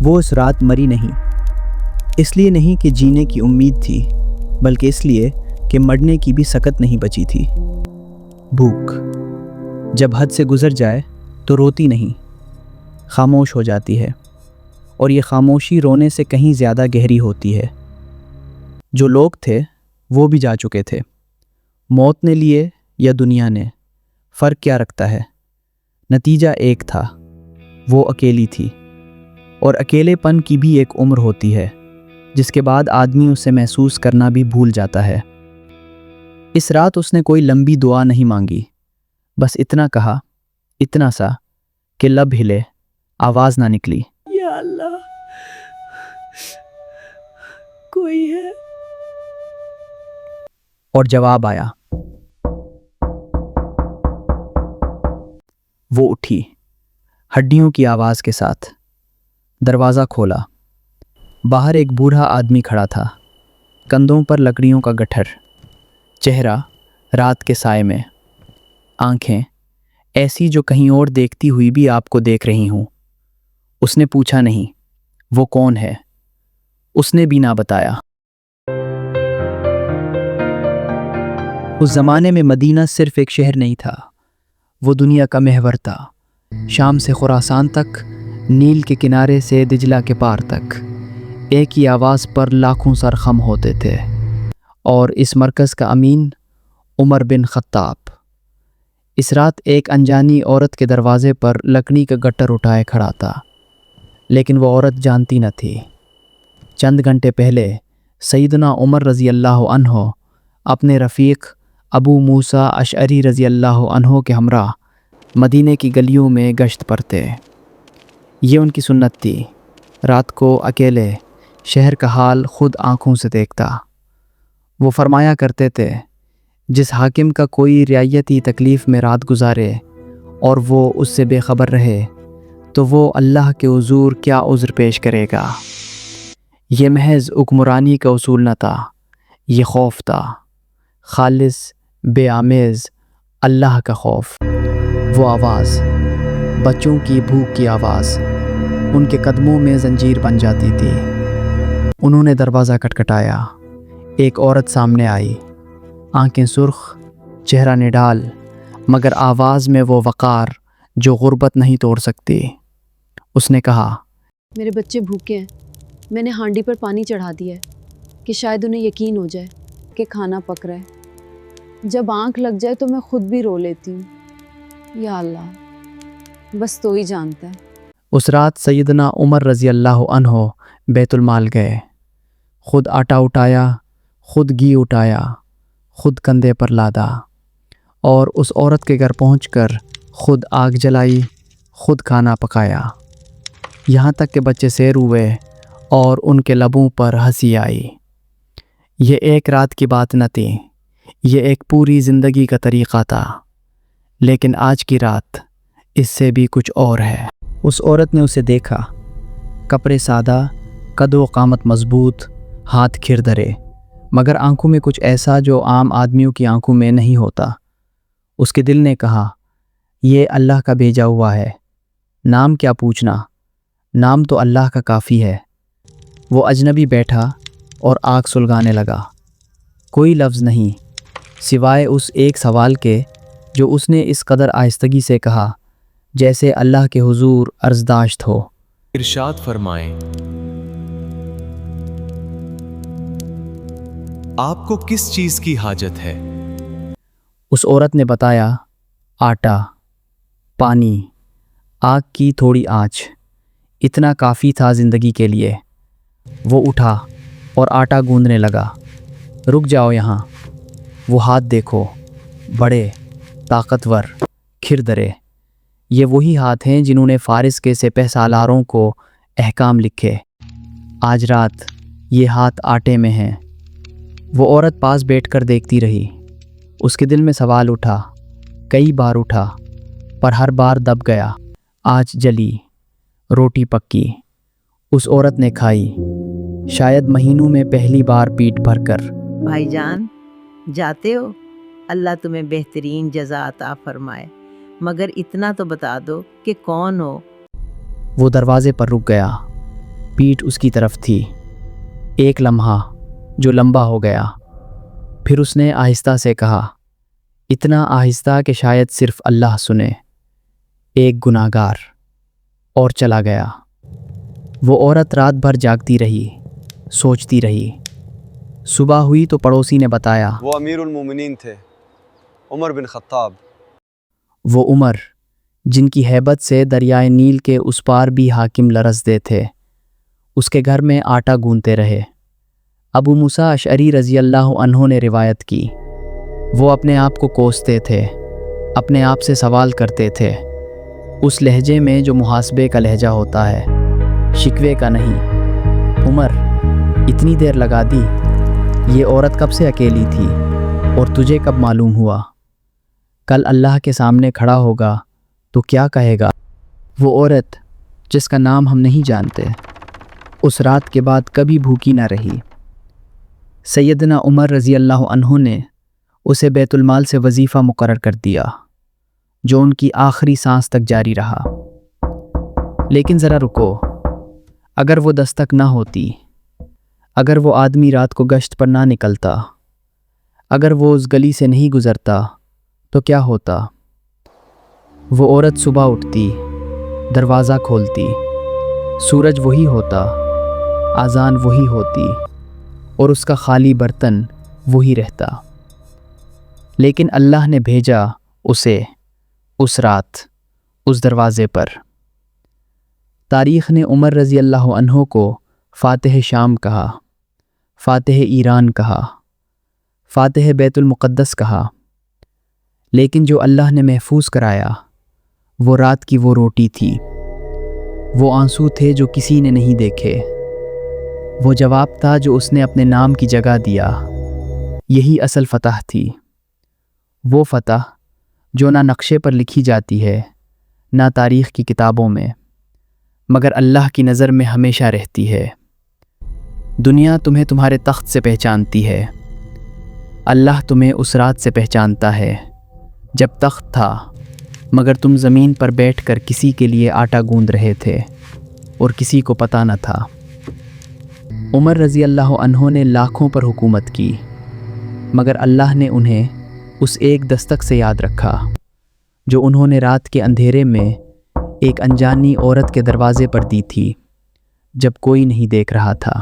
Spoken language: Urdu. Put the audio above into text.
وہ اس رات مری نہیں، اس لیے نہیں کہ جینے کی امید تھی، بلکہ اس لیے کہ مرنے کی بھی سکت نہیں بچی تھی۔ بھوک جب حد سے گزر جائے تو روتی نہیں، خاموش ہو جاتی ہے، اور یہ خاموشی رونے سے کہیں زیادہ گہری ہوتی ہے۔ جو لوگ تھے وہ بھی جا چکے تھے، موت نے لیے یا دنیا نے، فرق کیا رکھتا ہے؟ نتیجہ ایک تھا، وہ اکیلی تھی، اور اکیلے پن کی بھی ایک عمر ہوتی ہے جس کے بعد آدمی اسے محسوس کرنا بھی بھول جاتا ہے۔ اس رات اس نے کوئی لمبی دعا نہیں مانگی، بس اتنا کہا، اتنا سا کہ لب ہلے، آواز نہ نکلی، یا اللہ، کوئی ہے؟ اور جواب آیا۔ وہ اٹھی، ہڈیوں کی آواز کے ساتھ، دروازہ کھولا۔ باہر ایک بوڑھا آدمی کھڑا تھا، کندھوں پر لکڑیوں کا گٹھر، چہرہ رات کے سائے میں، آنکھیں ایسی جو کہیں اور دیکھتی ہوئی بھی آپ کو دیکھ رہی ہوں۔ اس نے پوچھا نہیں، وہ کون ہے؟ اس نے بھی نہ بتایا۔ اس زمانے میں مدینہ صرف ایک شہر نہیں تھا، وہ دنیا کا محور تھا۔ شام سے خراسان تک، نیل کے کنارے سے دجلہ کے پار تک، ایک ہی آواز پر لاکھوں سر خم ہوتے تھے، اور اس مرکز کا امین عمر بن خطاب۔ اس رات ایک انجانی عورت کے دروازے پر لکڑی کا گٹر اٹھائے کھڑا تھا، لیکن وہ عورت جانتی نہ تھی۔ چند گھنٹے پہلے سیدنا عمر رضی اللہ عنہ اپنے رفیق ابو موسیٰ اشعری رضی اللہ عنہ کے ہمراہ مدینے کی گلیوں میں گشت پر تھے۔ یہ ان کی سنت تھی، رات کو اکیلے شہر کا حال خود آنکھوں سے دیکھتا۔ وہ فرمایا کرتے تھے، جس حاکم کا کوئی رعیتی تکلیف میں رات گزارے اور وہ اس سے بے خبر رہے تو وہ اللہ کے حضور کیا عذر پیش کرے گا؟ یہ محض حکمرانی کا اصول نہ تھا، یہ خوف تھا، خالص بے آمیز اللہ کا خوف۔ وہ آواز، بچوں کی بھوک کی آواز، ان کے قدموں میں زنجیر بن جاتی تھی۔ انہوں نے دروازہ کھٹکھٹایا، ایک عورت سامنے آئی، آنکھیں سرخ، چہرہ نڈال، مگر آواز میں وہ وقار جو غربت نہیں توڑ سکتی۔ اس نے کہا، میرے بچے بھوکے ہیں، میں نے ہانڈی پر پانی چڑھا دیا ہے کہ شاید انہیں یقین ہو جائے کہ کھانا پک رہا ہے۔ جب آنکھ لگ جائے تو میں خود بھی رو لیتی ہوں۔ یا اللہ، بس تو ہی جانتا ہے۔ اس رات سیدنا عمر رضی اللہ عنہ بیت المال گئے، خود آٹا اٹھایا، خود گھی اٹھایا، خود کندھے پر لادا، اور اس عورت کے گھر پہنچ کر خود آگ جلائی، خود کھانا پکایا، یہاں تک کہ بچے سیر ہوئے اور ان کے لبوں پر ہنسی آئی۔ یہ ایک رات کی بات نہ تھی، یہ ایک پوری زندگی کا طریقہ تھا۔ لیکن آج کی رات اس سے بھی کچھ اور ہے۔ اس عورت نے اسے دیکھا، کپڑے سادہ، قد و قامت مضبوط، ہاتھ کھردرے، مگر آنکھوں میں کچھ ایسا جو عام آدمیوں کی آنکھوں میں نہیں ہوتا۔ اس کے دل نے کہا، یہ اللہ کا بھیجا ہوا ہے، نام کیا پوچھنا، نام تو اللہ کا کافی ہے۔ وہ اجنبی بیٹھا اور آنکھ سلگانے لگا، کوئی لفظ نہیں سوائے اس ایک سوال کے جو اس نے اس قدر آہستگی سے کہا جیسے اللہ کے حضور عرضداشت ہو۔ ارشاد فرمائیں، آپ کو کس چیز کی حاجت ہے؟ اس عورت نے بتایا، آٹا، پانی، آگ کی تھوڑی آنچ، اتنا کافی تھا زندگی کے لیے۔ وہ اٹھا اور آٹا گوندنے لگا۔ رک جاؤ یہاں، وہ ہاتھ دیکھو، بڑے، طاقتور، کھردرے، یہ وہی ہاتھ ہیں جنہوں نے فارس کے سپہ سالاروں کو احکام لکھے۔ آج رات یہ ہاتھ آٹے میں ہیں۔ وہ عورت پاس بیٹھ کر دیکھتی رہی۔ اس کے دل میں سوال اٹھا، کئی بار اٹھا، پر ہر بار دب گیا۔ آج جلی، روٹی پکی، اس عورت نے کھائی، شاید مہینوں میں پہلی بار پیٹ بھر کر۔ بھائی جان، جاتے ہو؟ اللہ تمہیں بہترین جزا عطا فرمائے، مگر اتنا تو بتا دو کہ کون ہو؟ وہ دروازے پر رک گیا، پیٹھ اس کی طرف تھی۔ ایک لمحہ جو لمبا ہو گیا، پھر اس نے آہستہ سے کہا، اتنا آہستہ کہ شاید صرف اللہ سنے، ایک گناہگار، اور چلا گیا۔ وہ عورت رات بھر جاگتی رہی، سوچتی رہی۔ صبح ہوئی تو پڑوسی نے بتایا، وہ امیر المومنین تھے، عمر بن خطاب۔ وہ عمر جن کی ہیبت سے دریائے نیل کے اس پار بھی حاکم لرزدے تھے، اس کے گھر میں آٹا گوندتے رہے۔ ابو موسیٰ اشعری رضی اللہ عنہ نے روایت کی، وہ اپنے آپ کو کوستے تھے، اپنے آپ سے سوال کرتے تھے، اس لہجے میں جو محاسبے کا لہجہ ہوتا ہے، شکوے کا نہیں۔ عمر، اتنی دیر لگا دی؟ یہ عورت کب سے اکیلی تھی اور تجھے کب معلوم ہوا؟ کل اللہ کے سامنے کھڑا ہوگا تو کیا کہے گا؟ وہ عورت جس کا نام ہم نہیں جانتے، اس رات کے بعد کبھی بھوکی نہ رہی۔ سیدنا عمر رضی اللہ عنہ نے اسے بیت المال سے وظیفہ مقرر کر دیا، جو ان کی آخری سانس تک جاری رہا۔ لیکن ذرا رکو، اگر وہ دستک نہ ہوتی، اگر وہ آدمی رات کو گشت پر نہ نکلتا، اگر وہ اس گلی سے نہیں گزرتا تو کیا ہوتا؟ وہ عورت صبح اٹھتی، دروازہ کھولتی، سورج وہی ہوتا، اذان وہی ہوتی، اور اس کا خالی برتن وہی رہتا۔ لیکن اللہ نے بھیجا اسے اس رات اس دروازے پر۔ تاریخ نے عمر رضی اللہ عنہ کو فاتح شام کہا، فاتح ایران کہا، فاتح بیت المقدس کہا، لیکن جو اللہ نے محفوظ کرایا وہ رات کی وہ روٹی تھی، وہ آنسو تھے جو کسی نے نہیں دیکھے، وہ جواب تھا جو اس نے اپنے نام کی جگہ دیا۔ یہی اصل فتح تھی، وہ فتح جو نہ نقشے پر لکھی جاتی ہے، نہ تاریخ کی کتابوں میں، مگر اللہ کی نظر میں ہمیشہ رہتی ہے۔ دنیا تمہیں تمہارے تخت سے پہچانتی ہے، اللہ تمہیں اس رات سے پہچانتا ہے جب تخت تھا مگر تم زمین پر بیٹھ کر کسی کے لیے آٹا گوندھ رہے تھے اور کسی کو پتہ نہ تھا۔ عمر رضی اللہ عنہ نے لاکھوں پر حکومت کی، مگر اللہ نے انہیں اس ایک دستک سے یاد رکھا جو انہوں نے رات کے اندھیرے میں ایک انجانی عورت کے دروازے پر دی تھی جب کوئی نہیں دیکھ رہا تھا۔